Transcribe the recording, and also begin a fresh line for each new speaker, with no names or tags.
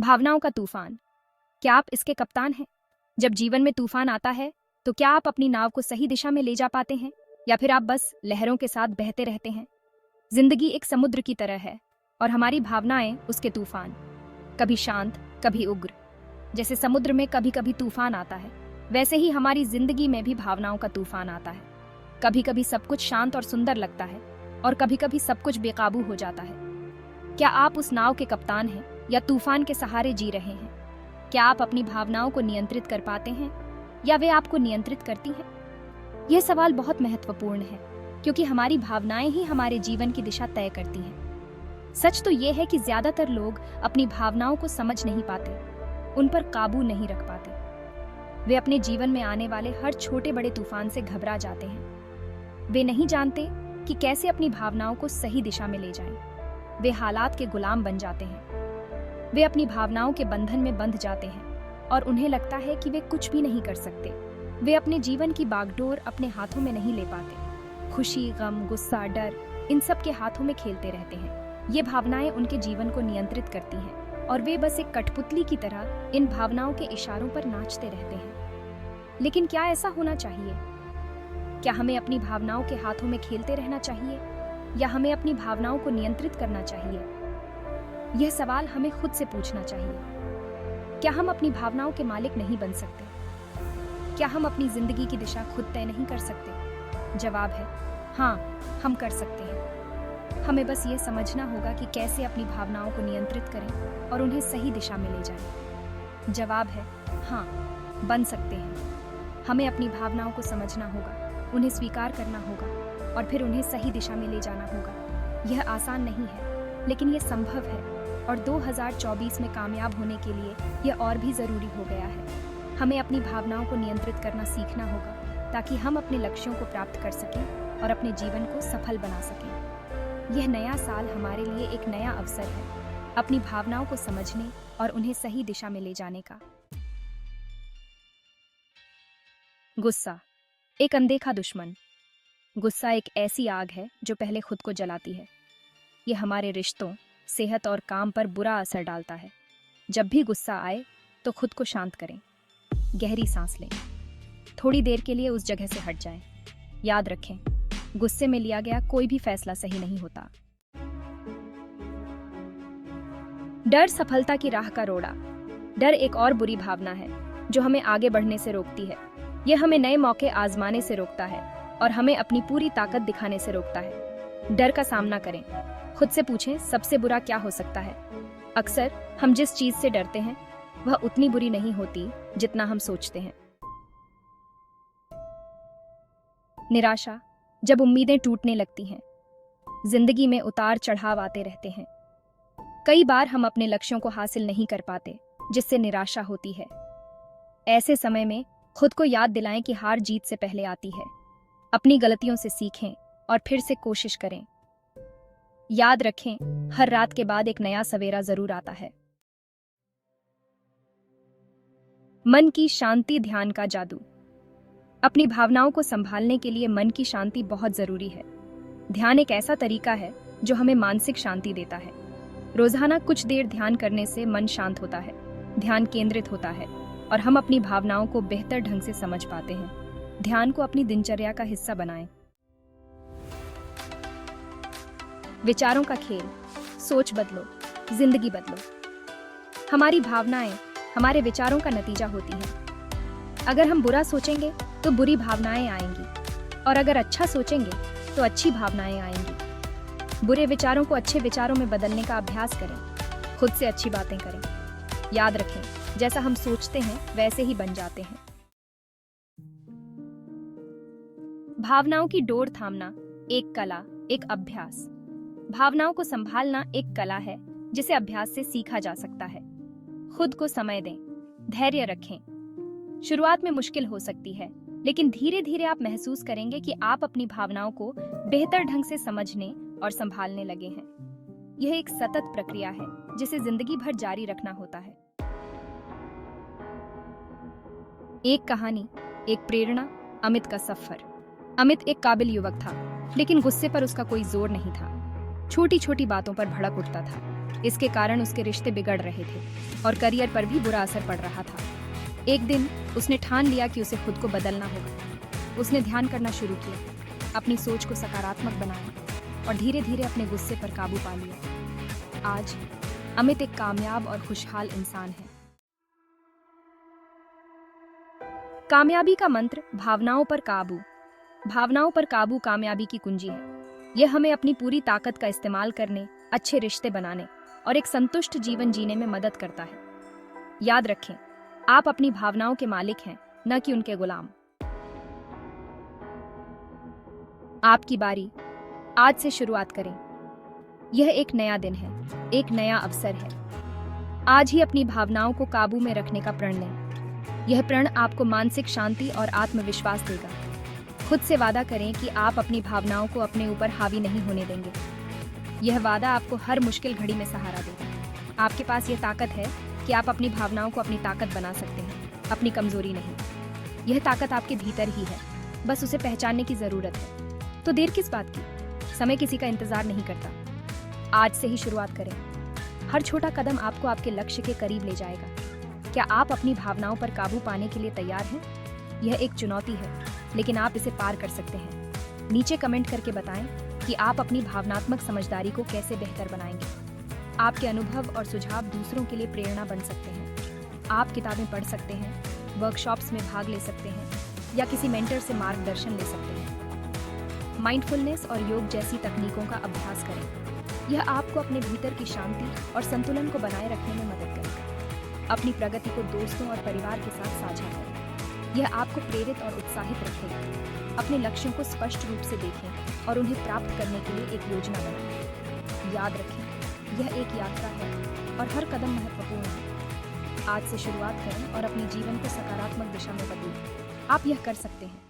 भावनाओं का तूफान। क्या आप इसके कप्तान हैं? जब जीवन में तूफान आता है तो क्या आप अपनी नाव को सही दिशा में ले जा पाते हैं, या फिर आप बस लहरों के साथ बहते रहते हैं? जिंदगी एक समुद्र की तरह है और हमारी भावनाएं उसके तूफान, कभी शांत कभी उग्र। जैसे समुद्र में कभी कभी तूफान आता है, वैसे ही हमारी जिंदगी में भी भावनाओं का तूफान आता है। कभी कभी सब कुछ शांत और सुंदर लगता है और कभी कभी सब कुछ बेकाबू हो जाता है। क्या आप उस नाव के कप्तान हैं या तूफान के सहारे जी रहे हैं? क्या आप अपनी भावनाओं को नियंत्रित कर पाते हैं या वे आपको नियंत्रित करती हैं? यह सवाल बहुत महत्वपूर्ण है क्योंकि हमारी भावनाएं ही हमारे जीवन की दिशा तय करती हैं। सच तो यह है कि ज्यादातर लोग अपनी भावनाओं को समझ नहीं पाते, उन पर काबू नहीं रख पाते। वे अपने जीवन में आने वाले हर छोटे बड़े तूफान से घबरा जाते हैं। वे नहीं जानते कि कैसे अपनी भावनाओं को सही दिशा में ले जाएं। वे हालात के गुलाम बन जाते हैं। वे अपनी भावनाओं के बंधन में बंध जाते हैं और उन्हें लगता है कि वे कुछ भी नहीं कर सकते। वे अपने जीवन की बागडोर अपने हाथों में नहीं ले पाते। खुशी, गम, गुस्सा, डर, इन सब के हाथों में खेलते रहते हैं। ये भावनाएं उनके जीवन को नियंत्रित करती हैं और वे बस एक कठपुतली की तरह इन भावनाओं के इशारों पर नाचते रहते हैं। लेकिन क्या ऐसा होना चाहिए? क्या हमें अपनी भावनाओं के हाथों में खेलते रहना चाहिए या हमें अपनी भावनाओं को नियंत्रित करना चाहिए? यह सवाल हमें खुद से पूछना चाहिए। क्या हम अपनी भावनाओं के मालिक नहीं बन सकते? क्या हम अपनी जिंदगी की दिशा खुद तय नहीं कर सकते? जवाब है हाँ, हम कर सकते हैं। हमें बस ये समझना होगा कि कैसे अपनी भावनाओं को नियंत्रित करें और उन्हें सही दिशा में ले जाएं। जवाब है हाँ, बन सकते हैं। हमें अपनी भावनाओं को समझना होगा, उन्हें स्वीकार करना होगा और फिर उन्हें सही दिशा में ले जाना होगा। यह आसान नहीं है, लेकिन यह संभव है और 2024 में कामयाब होने के लिए यह और भी ज़रूरी हो गया है। हमें अपनी भावनाओं को नियंत्रित करना सीखना होगा ताकि हम अपने लक्ष्यों को प्राप्त कर सकें और अपने जीवन को सफल बना सकें। यह नया साल हमारे लिए एक नया अवसर है अपनी भावनाओं को समझने और उन्हें सही दिशा में ले जाने का। गुस्सा, एक अनदेखा दुश्मन। गुस्सा एक ऐसी आग है जो पहले खुद को जलाती है। यह हमारे रिश्तों, सेहत और काम पर बुरा असर डालता है। जब भी गुस्सा आए तो खुद को शांत करें, गहरी सांस लें, थोड़ी देर के लिए उस जगह से हट जाएं। याद रखें, गुस्से में लिया गया कोई भी फैसला सही नहीं होता। डर सफलता की राह का रोड़ा। डर एक और बुरी भावना है जो हमें आगे बढ़ने से रोकती है। यह हमें नए मौके आजमाने से रोकता है और हमें अपनी पूरी ताकत दिखाने से रोकता है। डर का सामना करें। खुद से पूछें, सबसे बुरा क्या हो सकता है? अक्सर हम जिस चीज से डरते हैं वह उतनी बुरी नहीं होती जितना हम सोचते हैं। निराशा, जब उम्मीदें टूटने लगती हैं। जिंदगी में उतार चढ़ाव आते रहते हैं। कई बार हम अपने लक्ष्यों को हासिल नहीं कर पाते, जिससे निराशा होती है। ऐसे समय में खुद को याद दिलाएं कि हार जीत से पहले आती है। अपनी गलतियों से सीखें और फिर से कोशिश करें। याद रखें, हर रात के बाद एक नया सवेरा जरूर आता है। मन की शांति, ध्यान का जादू। अपनी भावनाओं को संभालने के लिए मन की शांति बहुत जरूरी है। ध्यान एक ऐसा तरीका है जो हमें मानसिक शांति देता है। रोजाना कुछ देर ध्यान करने से मन शांत होता है, ध्यान केंद्रित होता है और हम अपनी भावनाओं को बेहतर ढंग से समझ पाते हैं। ध्यान को अपनी दिनचर्या का हिस्सा बनाएं। विचारों का खेल। सोच बदलो, जिंदगी बदलो। हमारी भावनाएं हमारे विचारों का नतीजा होती हैं। अगर हम बुरा सोचेंगे तो बुरी भावनाएं आएंगी और अगर अच्छा सोचेंगे तो अच्छी भावनाएं आएंगी। बुरे विचारों को अच्छे विचारों में बदलने का अभ्यास करें। खुद से अच्छी बातें करें। याद रखें, जैसा हम सोचते हैं वैसे ही बन जाते हैं। भावनाओं की डोर थामना, एक कला, एक अभ्यास। भावनाओं को संभालना एक कला है जिसे अभ्यास से सीखा जा सकता है। खुद को समय दें, धैर्य रखें। शुरुआत में मुश्किल हो सकती है, लेकिन धीरे धीरे आप महसूस करेंगे कि आप अपनी भावनाओं को बेहतर ढंग से समझने और संभालने लगे हैं। यह एक सतत प्रक्रिया है जिसे जिंदगी भर जारी रखना होता है। एक कहानी, एक प्रेरणा, अमित का सफर। अमित एक काबिल युवक था, लेकिन गुस्से पर उसका कोई जोर नहीं था। छोटी छोटी बातों पर भड़क उठता था। इसके कारण उसके रिश्ते बिगड़ रहे थे और करियर पर भी बुरा असर पड़ रहा था। एक दिन उसने ठान लिया कि उसे खुद को बदलना होगा। उसने ध्यान करना शुरू किया, अपनी सोच को सकारात्मक बनाया और धीरे धीरे अपने गुस्से पर काबू पा लिया। आज अमित एक कामयाब और खुशहाल इंसान है। कामयाबी का मंत्र: भावनाओं पर काबू। भावनाओं पर काबू कामयाबी की कुंजी है। यह हमें अपनी पूरी ताकत का इस्तेमाल करने, अच्छे रिश्ते बनाने और एक संतुष्ट जीवन जीने में मदद करता है। याद रखें, आप अपनी भावनाओं के मालिक हैं, न कि उनके गुलाम। आपकी बारी, आज से शुरुआत करें। यह एक नया दिन है, एक नया अवसर है। आज ही अपनी भावनाओं को काबू में रखने का प्रण लें। यह प्रण आपको मानसिक शांति और आत्मविश्वास देगा। खुद से वादा करें कि आप अपनी भावनाओं को अपने ऊपर हावी नहीं होने देंगे। यह वादा आपको हर मुश्किल घड़ी में सहारा देगा। आपके पास यह ताकत है कि आप अपनी भावनाओं को अपनी ताकत बना सकते हैं, अपनी कमजोरी नहीं। यह ताकत आपके भीतर ही है, बस उसे पहचानने की जरूरत है। तो देर किस बात की? समय किसी का इंतजार नहीं करता। आज से ही शुरुआत करें। हर छोटा कदम आपको आपके लक्ष्य के करीब ले जाएगा। क्या आप अपनी भावनाओं पर काबू पाने के लिए तैयार हैं? यह एक चुनौती है, लेकिन आप इसे पार कर सकते हैं। नीचे कमेंट करके बताएं कि आप अपनी भावनात्मक समझदारी को कैसे बेहतर बनाएंगे। आपके अनुभव और सुझाव दूसरों के लिए प्रेरणा बन सकते हैं। आप किताबें पढ़ सकते हैं, वर्कशॉप्स में भाग ले सकते हैं या किसी मेंटर से मार्गदर्शन ले सकते हैं। माइंडफुलनेस और योग जैसी तकनीकों का अभ्यास करें। यह आपको अपने भीतर की शांति और संतुलन को बनाए रखने में मदद करेगा। अपनी प्रगति को दोस्तों और परिवार के साथ साझा करें। यह आपको प्रेरित और उत्साहित रखेगा। अपने लक्ष्यों को स्पष्ट रूप से देखें और उन्हें प्राप्त करने के लिए एक योजना बनाएं। याद रखें, यह एक यात्रा है और हर कदम महत्वपूर्ण है। आज से शुरुआत करें और अपने जीवन को सकारात्मक दिशा में बदलें। आप यह कर सकते हैं।